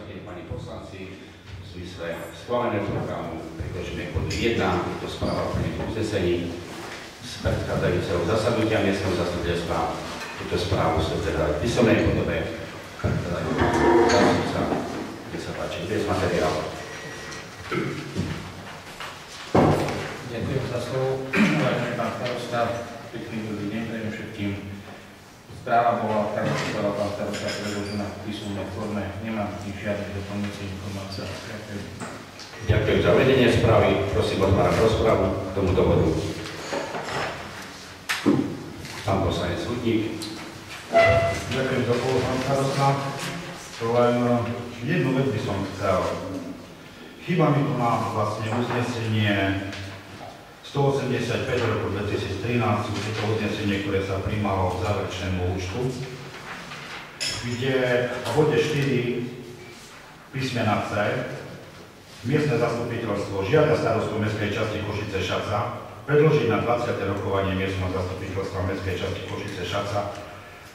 poslankyne, pani poslanci, v zmysle schváleného programu prikročíme k bodu 1, je to správa o plnení uznesení z predchádzajúceho zasadnutia miestneho zastupiteľstva. Túto správu ste teda v písomnej podobe. Zástupca, kde sa páči, bez materiálu. Ďakujem za slovo. Vážený pán starosta, pekný dobrý deň pre všetkým. Správa bola, tak ako povedal pán starosta, predložená v písomnej forme. Nemám tým žiadne doplňujúce informácie. Ďakujem za vedenie správy. Prosím, otváram rozpravu k tomuto bodu. Pán poslanec Hudník. Ďakujem za slovo, pán starosta. Len jednu vec by som chcel. Chýba mi tu na vlastne uznesenie 185 roku 2013, je to uznesenie, ktoré sa prijímalo k záverečnému účtu, kde v bode 4 písmena C miestne zastupiteľstvo žiada starostu mestskej časti Košice-Šaca predložiť na 20. rokovanie miestneho zastupiteľstva mestskej časti Košice-Šaca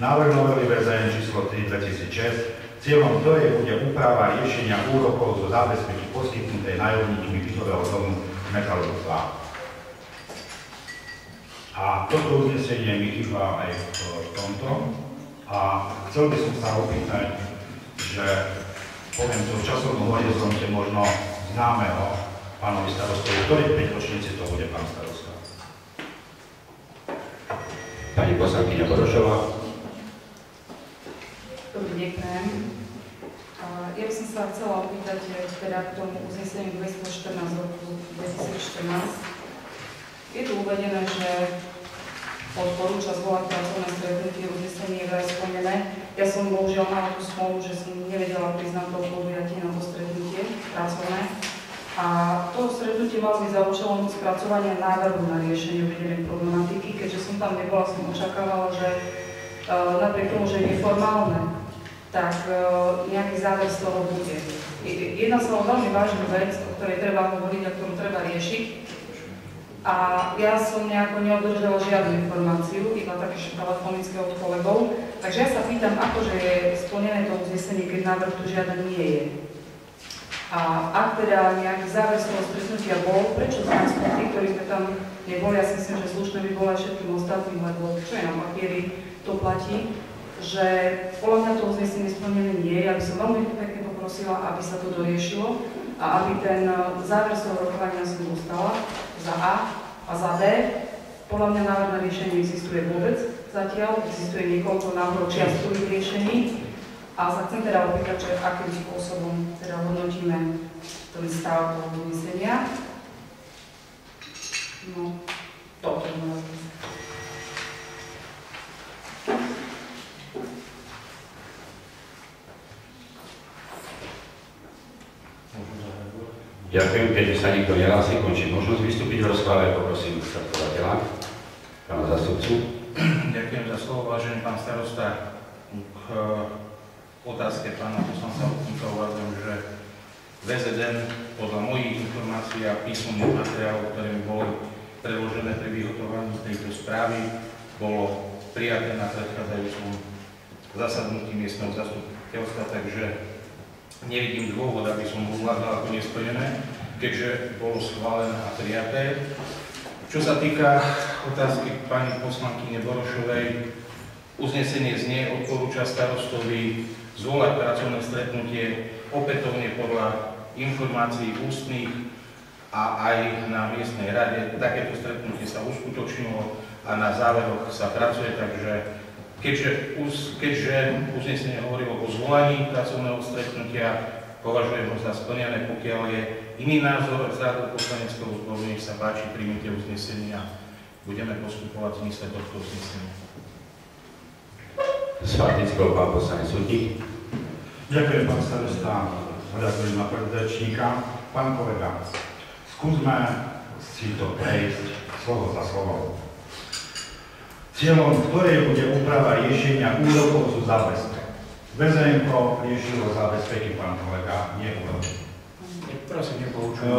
návrh novely VZN číslo 3 2006, cieľom ktorej bude úprava riešenia úrokov zo zábezpeky poskytnutej nájomníkmi bytového domu Metalu 2. A toto uznesenie mi chýba aj v tomto. A chcel by som sa opýtať, že poviem to v časovom horizonte možno známeho pánovi starostovi, ktorý 5 ročníci to bude pán starosta. Pani poslankyňa Borošová. Dobrý deň, prajem. Ja by som sa chcela opýtať teda k tomu uzneseniu 214 roku 2014. Je tu uvedené, že odporúča zvolať pracovné stretnutie, uznesenie je vraj splnené. Ja som bohužiaľ mala tú smolu, že som nevedela priznať to podujatie na to stretnutie pracovné. A to stretnutie malo byť za účelom spracovania návrhu na riešenie uvedenej problematiky. Keďže som tam nebola, som očakávala, že napriek tomu, že je neformálne, tak nejaký záver z toho bude. Jedná sa o veľmi vážnu vec, o ktorej treba hovoriť a ktorú treba riešiť. A ja som nejako neobdržala žiadnu informáciu, iba také telefonické od kolegov. Takže ja sa pýtam, akože je splnené to uznesenie, keď návrh tu žiaden nie je. A ak teda nejaký záver z toho stretnutia bol, prečo sme aspoň tí, ktorí sme tam neboli, ja si myslím, že slušné by bolo aj všetkým ostatným, lebo čo je na papieri, to platí, že podľa mňa to uznesenie splnené nie je. Ja by som veľmi pekne poprosila, aby sa to doriešilo a aby ten záver z toho rokovania som dostala za A a za B. Podľa mňa návrh na riešenie existuje vôbec zatiaľ, existuje niekoľko návrhov čiastkových riešení a sa chcem teda opýtať, že akým spôsobom teda hodnotíme ten stav toho uznesenia. No, toto je moja vec. Ďakujem, keďže sa nikto nehlási, končím možnosť vystúpiť v rozprave, poprosím startovateľa, pána zástupcu. Ďakujem za slovo, vážený pán starosta. K otázke pána poslanca Hutníka uvádzam, že VZN podľa mojich informácií a písomných materiálov, ktoré mi boli predložené pri vyhotovaní tejto správy, bolo prijaté na predchádzajúcom zasadnutí miestneho zastupiteľstva, takže nevidím dôvod, aby som ho uvádzal ako nesplnené, keďže bolo schválené a prijaté. Čo sa týka otázky pani poslankyne Borošovej, uznesenie znie odporúča starostovi zvolať pracovné stretnutie opätovne podľa informácií ústnych a aj na miestnej rade. Takéto stretnutie sa uskutočnilo a na záveroch sa pracuje, takže keďže uznesenie hovorilo o zvolaní pracovného stretnutia, považujem ho za splnené. Pokiaľ je iný názor z rádu poslaneckého zboru, nech sa páči, príjmite uznesenie a budeme postupovať v zmysle tohto uznesenia. S faktickou pán poslanec Hudník. Ďakujem, pán starosta, ďakujem na predrečníka. Pán kolega, skúsme si to prejsť slovo za slovo. Cieľom ktorej bude úprava riešenia úrokov zo zábezpek. VZN riešilo zábezpeky, pán kolega, nie úroky. Prosím, nepoučujem.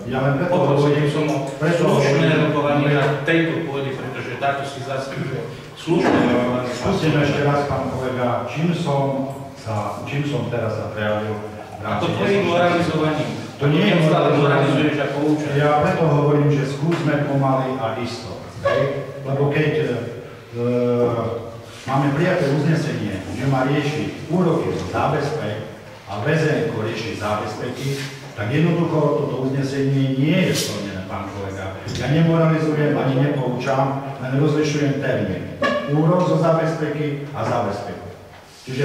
Ja len preto hovorím som o slušné rokovanie na tejto pôde, pretože táto si zaslúžuje slušné rokovanie. Skúsim ešte raz, pán kolega, čím som teraz sa prejavil A to tvojim moralizovaním. To nie je moralizuješ a poučaš. Ja preto hovorím, že skúsme pomaly a isto. Lebo keď máme prijaté uznesenie, že má riešiť úroky zo zábezpek a VZN rieši zábezpeky, tak jednoducho toto uznesenie nie je splnené, pán kolega. Ja nemoralizujem ani nepoučam, len rozlišujem termín. Úrok zo zábezpeky a zábezpeku. Čiže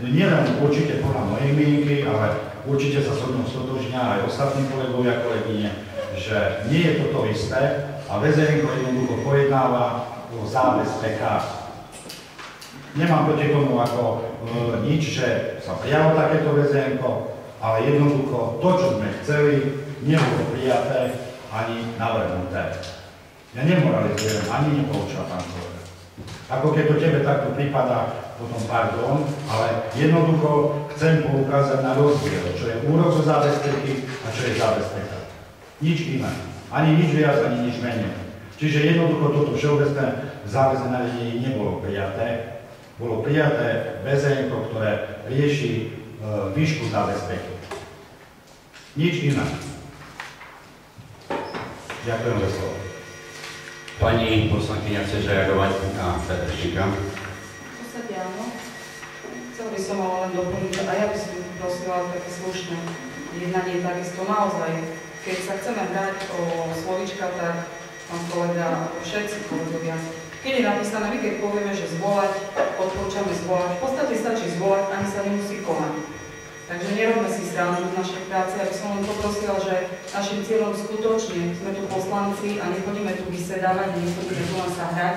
nielen určite podľa mojej mienky, ale určite sa so mnou stotožňa aj ostatní kolegovia, kolegyne, že nie je toto isté a VZN jednoducho pojednáva o zábezpekách. Nemám proti tomu ako nič, že sa prijalo takéto VZN, ale jednoducho to, čo sme chceli, nebolo prijaté ani navrhnuté. Ja nemoralizujem, ani nepoučam, pán kolega. Ako keď to tebe takto prípada, potom pardon, ale jednoducho chcem poukázať na rozdiel, čo je úrok zo zábezpeky a čo je zábezpeka. Nič iné. Ani nič viac, ani nič menej. Čiže jednoducho toto všeobecné záväzné nariadenie nebolo prijaté. Bolo prijaté VZN, ktoré rieši výšku zábezpeky. Nič iné. Ďakujem za slovo. Pani poslankyňa, chceš reagovať na predrečníka? V podstate áno. Chcel by som ale len doplniť, a ja by som prosila také slušné jednanie takisto naozaj. Keď sa chceme hrať o slovíčka, tak pán kolega, všetci kolegovia, keď je napísané, my keď povieme, že zvolať, odporúčame zvolať, v podstate stačí zvolať, ani sa nemusí konať. Takže nerobme si srandu v našej práci, aby som len poprosila, že našim cieľom skutočne sme tu poslanci a nechodíme tu vysedávať, nechodíme tu len sa hrať,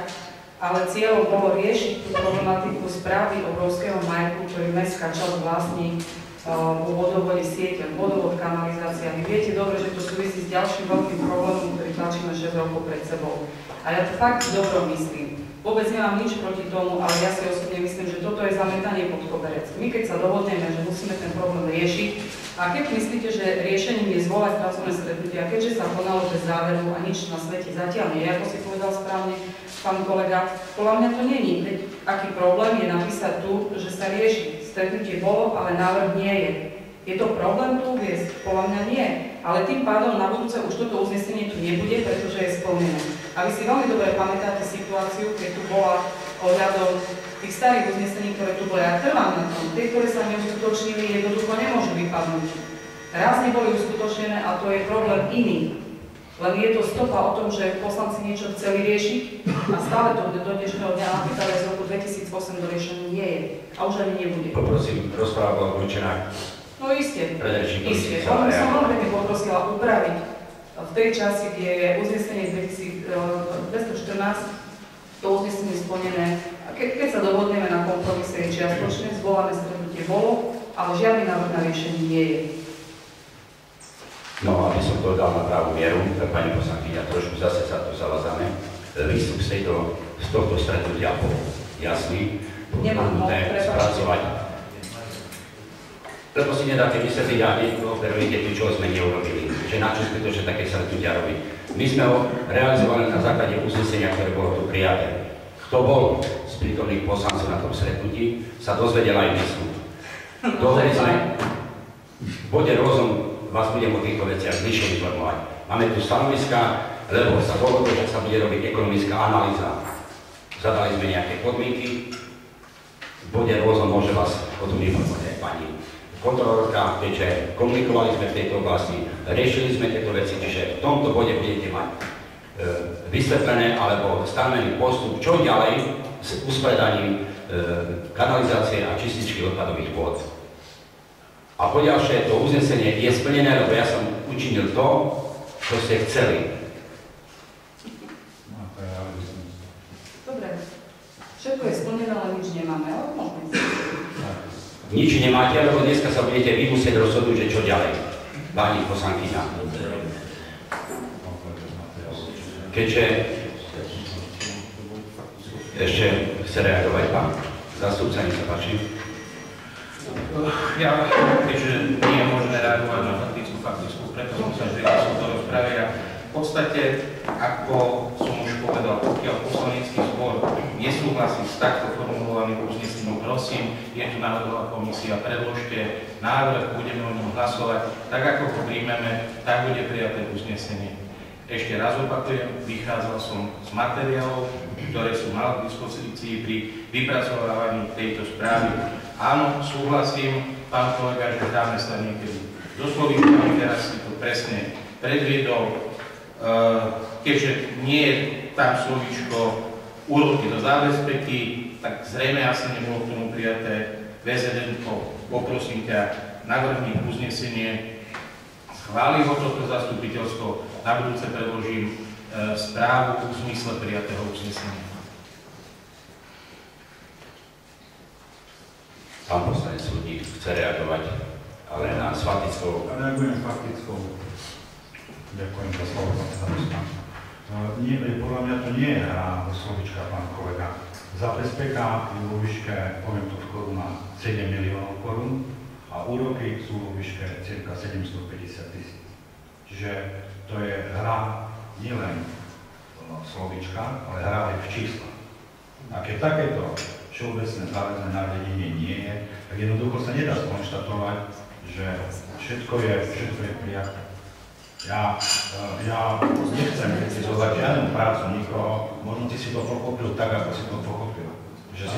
ale cieľom bolo riešiť tú problematiku správy obrovského majetku, ktorý mestská časť vlastní vo vodovode siete, vodovod, kanalizácia. Vy viete dobre, že to súvisí s ďalším veľkým problémom, ktorý tlačíme 6 rokov pred sebou. A ja to fakt dobro myslím. Vôbec nemám nič proti tomu, ale ja si osobne myslím, že toto je zametanie pod koberec. My keď sa dohodneme, že musíme ten problém riešiť, a keď myslíte, že riešením je zvolať pracovné stretnutie, a keďže sa konalo bez záveru a nič na svete zatiaľ nie, ako si povedal správne pán kolega, podľa mňa to nie je. Veď aký problém je napísať tu, že sa rieši. Stretnutie bolo, ale návrh nie je. Je to problém tu uviesť? Podľa mňa nie. Ale tým pádom na budúce už toto uznesenie tu nebude, pretože je splnené. A vy si veľmi dobre pamätáte situáciu, keď tu bola ohľadom tých starých uznesení, ktoré tu boli. Ja trvám na tom. Tie, ktoré sa neuskutočnili, jednoducho nemôžu vypadnúť. Raz neboli uskutočnené a to je problém iný. Len je to stopa o tom, že poslanci niečo chceli riešiť a stále to do dnešného dňa napríklad aj z roku 2008 doriešené nie je. A už ani nebude. Poprosím, rozpráva bola ukončená. No iste, iste. Som veľmi pekne poprosila upraviť v tej časti, kde je uznesenie 214, to uznesenie splnené. A keď sa dohodneme na kompromise, čiastočne zvolané stretnutie bolo, ale žiadny návrh na riešenie nie je. No, aby som to dal na pravú mieru, tak pani poslankyňa, trošku zase sa tu zavazame. Výstup z tohto stretnutia bol jasný, potrebné spracovať. Lebo si nedáte vysvetliť a neoperujete tu, čo sme neurobili. Že na čo skutočne také stretnutia robiť. My sme ho realizovali na základe uznesenia, ktoré bolo tu prijaté. Kto bol z prítomných poslancov na tom stretnutí, sa dozvedel aj dnes. Dohodli sme, v bode rozum vás budem o týchto veciach bližšie informovať. Máme tu stanoviska, lebo sa dohodlo, že sa bude robiť ekonomická analýza. Zadali sme nejaké podmienky, v bode rozum môže vás o tom informovať aj pani kontrolórka, keďže komunikovali sme v tejto oblasti, riešili sme tieto veci, čiže v tomto bode budete mať vysvetlené alebo stanovený postup, čo ďalej s uspredaním kanalizácie a čističky odpadových vôd. A poďalšie, to uznesenie je splnené, lebo ja som učinil to, čo ste chceli. Dobre, všetko je splnené, ale nič nemáme, ale môžeme si. Nič nemáte, lebo dneska sa budete vy musieť rozhodnúť, že čo ďalej. Pani poslankyňa. Keďže ešte chce reagovať pán zástupca, nech sa páči. Ja, keďže nie je možné reagovať na faktickú, preto som sa prihlásil do rozpravy a v podstate, ako som už povedal, pokiaľ poslanecký zbor nesúhlasí nesúhlasí s takto formulovaným uznesením, prosím, je tu národová komisia, predložte návrh, budeme o ňom hlasovať. Tak ako ho príjmeme, tak bude prijaté uznesenie. Ešte raz opakujem, vychádzal som z materiálov, ktoré sú mal k dispozícii pri vypracovávaní tejto správy. Áno, súhlasím, pán kolega, že dáme sa niekedy so slovíčkami, teraz si to presne predviedol, keďže nie je tam slovíčko úroky do zábezpeky, tak zrejme asi nebolo k tomu prijaté. VZN, poprosím ťa, navrhni uznesenie, schváli ho toto zastupiteľstvo, na budúce predložím správu v zmysle prijatého uznesenia. Pán poslanec Súdnik chce reagovať, ale na faktickou. Reagujem faktickou. Ďakujem za slovo, pán starosta. Podľa mňa to nie je hra slovička, pán kolega. Zabezpeka je vo výške, poviem to v korunách, 7 miliónov korún a úroky sú vo výške cirka 750 000. Čiže to je hra nielen slovička, ale hra aj v číslach. A keď takéto všeobecné záväzné nariadenie nie je, tak jednoducho sa nedá skonštatovať, že všetko je prijaté. Ja nechcem kritizovať žiadnu prácu nikoho, možno ty si to pochopil tak, ako si to pochopil. Že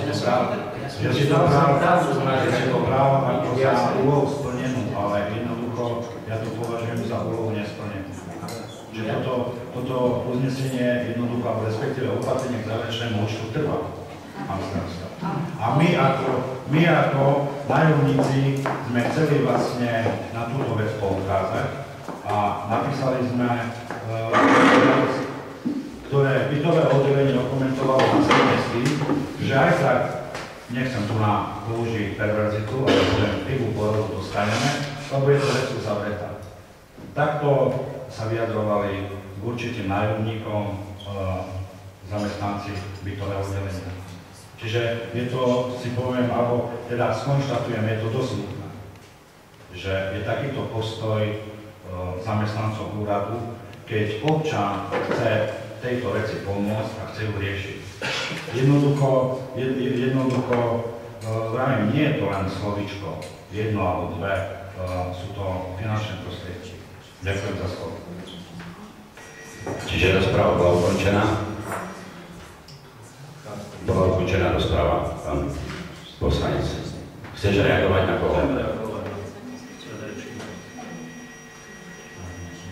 si to právo ako za úlohu splnenú, ale jednoducho ja to považujem za úlohu nesplnenú. Že toto uznesenie jednoducho, respektíve opatrenie k záverečnému účtu trvá. A my ako nájomníci sme chceli vlastne na túto vec poukázať a napísali sme, ktoré bytové oddelenie okomentovalo následne s tým, že aj tak, nechcem tu na použiť perverzitu, ale budem pivu porodu dostaneme, lebo je to vec uzavretá. Takto sa vyjadrovali k určitým nájomníkom zamestnanci bytového oddelenia. Čiže je to, si poviem, alebo teda skonštatujem, je to dosť smutné, že je takýto postoj zamestnancov úradu, keď občan chce tejto veci pomôcť a chce ju riešiť. Jednoducho, vravím, nie je to len slovíčko, jedno alebo dve, sú to finančné prostriedky. Ďakujem za slovo. Čiže rozpráva bola ukončená? Bola ukončená rozpráva, pán poslanec. Chceš reagovať na koho?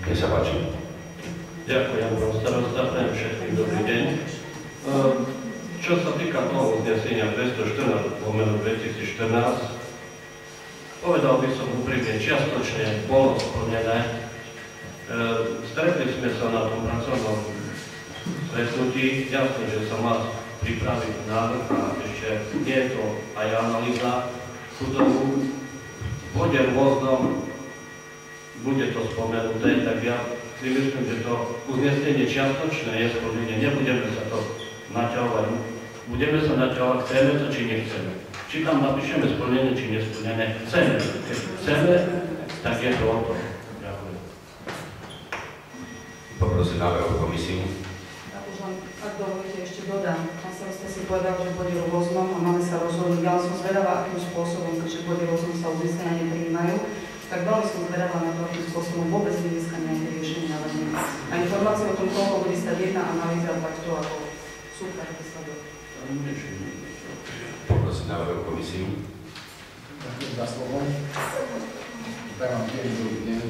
Nech sa páči. Ďakujem, pán starosta, prajem všetkým dobrý deň. Čo sa týka toho uznesenia 214/2014, povedal by som úprimne, čiastočne bolo splnené. Stretli sme sa na tom pracovnom stretnutí, jasne, že sa má pripraviť návrh a ešte nie je to aj analýza chudobu. V bode rôznom bude to spomenuté, tak ja si myslím, že to uznesenie čiastočné je splnené. Nebudeme sa to naťahovať. Budeme sa naťahovať, chceme to, či nechceme. Či tam napíšeme splnené, či nesplnené. Chceme. Keď chceme, tak je to o tom. Ďakujem. Poprosím návrhovú komisiu. Ak dovolíte, ešte dodám. Pán starosta si povedal, že bude rôznom a máme sa rozhodnúť. Ja som zvedavá, akým spôsobom, keďže bude rôznom sa uznesenia neprijímajú, tak veľmi som zvedavá na to, akým spôsobom vôbec dneska nejaké riešenie navrhneme. A informácie o tom, koľko bude stať jedna analýza, tak to ako super výsledok. Poprosím návrhovú komisiu. Ďakujem za slovo. Tak vám tiež dobrý deň.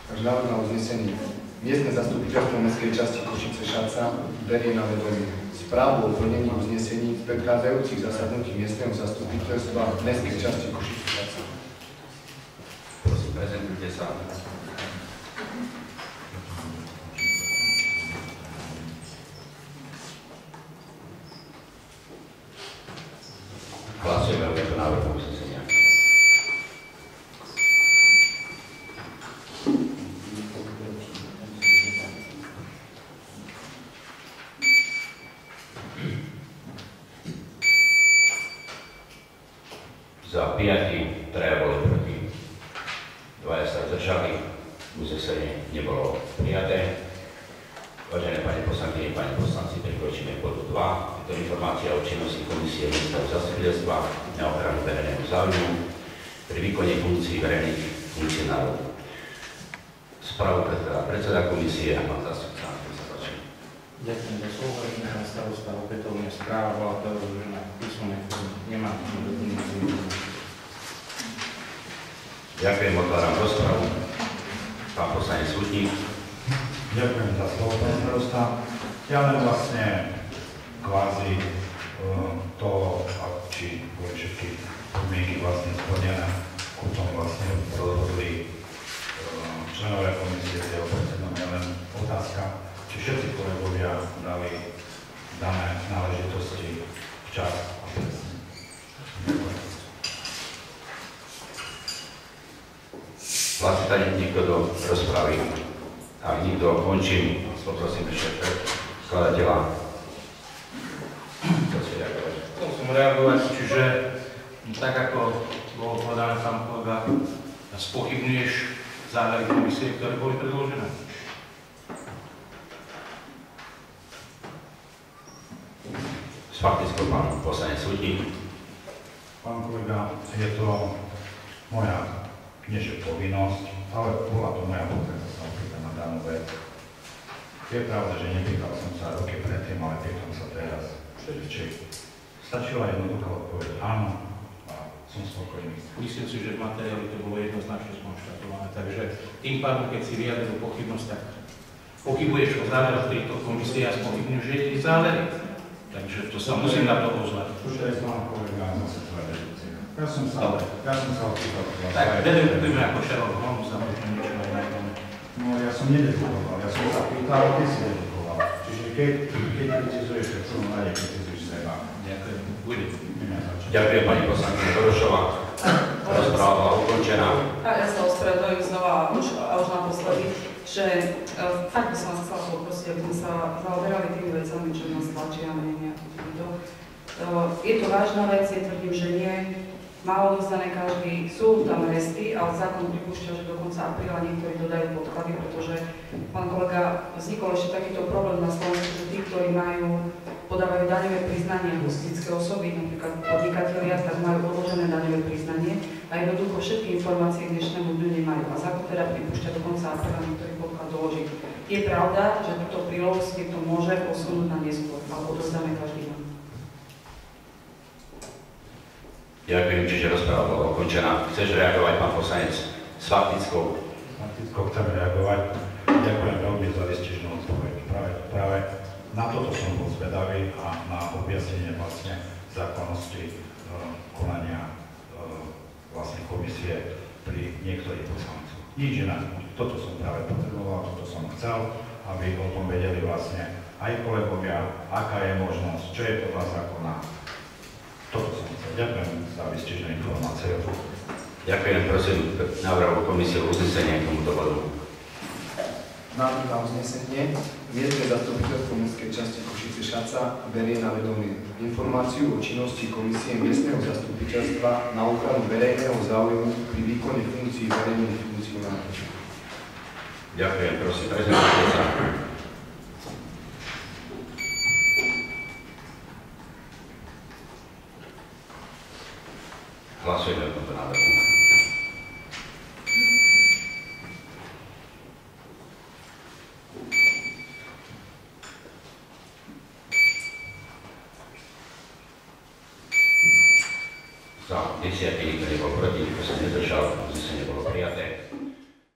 Takže návrh na uznesenie. Miestne zastupiteľstvo mestskej časti Košice-Šaca berie na vedomie správu o plnení uznesení z predchádzajúcich zasadnutí miestneho zastupiteľstva mestskej časti Košice-Šaca. Prosím, prezentujte sa. Hlasujeme o tomto návrhu uznesenia. Za 5, 3 boli proti. 2 sa zdržali. Uznesenie nebolo prijaté. Vážené pani poslankyne, pani poslanci, prikročíme k bodu 2. je to informácia o činnosti komisie miestneho zastupiteľstva na ochranu verejného záujmu pri výkone funkcií verejných funkcionárov. Správu predseda komisie a pán zástupca. Ďakujem za slovo, vážený pán starosta. Opätovne správa bola predložená písomne, nemám doplňujúcu. Ďakujem, otváram rozpravu. Pán poslanec Hutník. Ďakujem za slovo, pán starosta. Ja len vlastne kvázi to, či boli všetky podmienky vlastne splnené, ku tomu vlastne rozhodli členovia komisie s jeho predsedom. Je len otázka, či všetci kolegovia dali dané náležitosti včas a presne. Hlasí sa niekto do rozpravy. Ak nikto, končím. Poprosím ešte skladateľa. Chcel som reagovať, čiže tak ako bolo povedané pán kolega, spochybňuješ závery komisie, ktoré boli predložené. S faktickou pán poslanec Hutník. Pán kolega, je to moja, nie že povinnosť, ale bola to moja potreba sa opýtať na danú vec. Je pravda, že nepýtal som sa roky predtým, ale pýtam sa teraz, či stačila jednoduchá odpoveď áno a som spokojný. Myslím si, že v materiáli to bolo jednoznačne skonštatované, takže tým pádom, keď si vyjadril pochybnosť, tak pochybuješ o záveroch tejto komisie a spochybňuješ jej závery. Takže to sa musím na to pozvať. Už aj pán kolega zase tvoje vedúcie. Ja som sa opýtal. Tak, dedukujeme ako Sherlock Holmes, za možno niečo aj najmä. No, ja som nededukoval, ja som sa pýtal, ty si dedukoval. Čiže keď kritizuješ, tak som rade kritizuješ seba. Ďakujem. Bude. Ďakujem pani poslankyňa Dorošová. Rozpráva bola ukončená. A ja sa ospravedlňujem znova už naposledy, že fakt by som vás chcela poprosiť, aby sme sa zaoberali tými vecami, čo nás tlačia a menia. Je to vážna vec, ja tvrdím, že nie. Má odovzdané každý, sú tam resty, ale zákon pripúšťa, že do konca apríla niektorí dodajú podklady, pretože, pán kolega, vznikol ešte takýto problém na Slovensku, že tí, ktorí podávajú daňové priznania ako fyzické osoby, napríklad podnikatelia, tak majú odložené daňové priznanie a jednoducho všetky informácie k dnešnému dňu nemajú. A zákon teda pripúšťa do konca apríla niektorý podklad doložiť. Je pravda, že túto prílohu si niekto môže posunúť na neskôr, ale odovzdáme každý deň. Ďakujem, čiže rozpráva bola ukončená. Chceš reagovať, pán poslanec, s faktickou? Faktickou chcem reagovať. Ďakujem veľmi za výstižnú odpoveď. Práve na toto som bol zvedavý a na objasnenie vlastne zákonnosti konania vlastne komisie pri niektorých poslancoch. Nič iné. Toto som práve potreboval, toto som chcel, aby o tom vedeli vlastne aj kolegovia, aká je možnosť, čo je podľa zákona. Toto som chcel. Ďakujem za výstižnú informáciu. Ďakujem, prosím, návrhu komisie o uznesenie k tomuto bodu. Návrh na uznesenie. Miestne zastupiteľstvo mestskej časti Košice-Šaca berie na vedomie informáciu o činnosti komisie miestneho zastupiteľstva na ochranu verejného záujmu pri výkone funkcií verejných funkcionárov. Ďakujem, prosím, prezentujte sa. Hlasujeme o tomto návrhu. Za 10, nikto nebol proti, nikto sa